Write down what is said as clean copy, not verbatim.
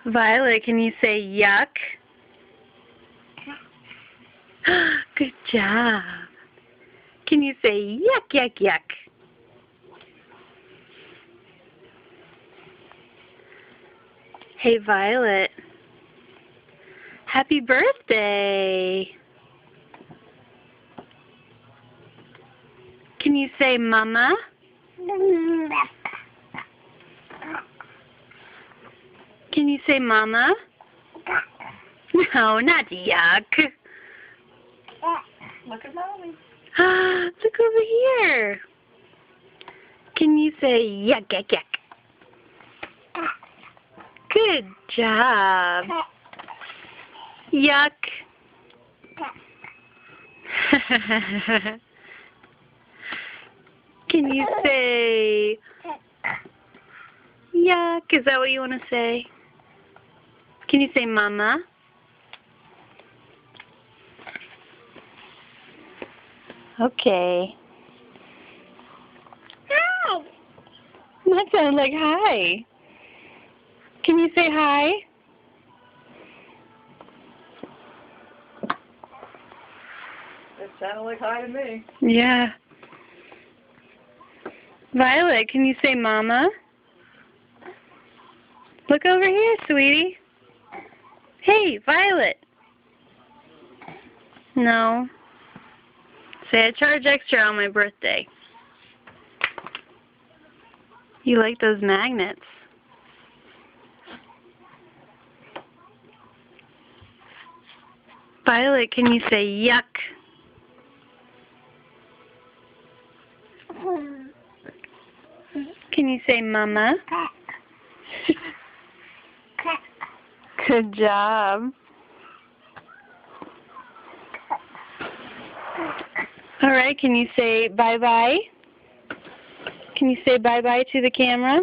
Violet, can you say yuck? Good job. Can you say yuck, yuck, yuck? Hey, Violet. Happy birthday. Can you say mama? Can you say mama? No, not yuck. Look at mommy. Look over here. Can you say yuck, yuck, yuck? Good job. Yuck. Can you say yuck? Is that what you want to say? Can you say mama? Okay. Hi. That sounded like hi. Can you say hi? It sounded like hi to me. Yeah. Violet, can you say mama? Look over here, sweetie. Hey, Violet. No. Say I charge extra on my birthday. You like those magnets. Violet, can you say yuck? Can you say mama? Good job. All right, can you say bye-bye? Can you say bye-bye to the camera?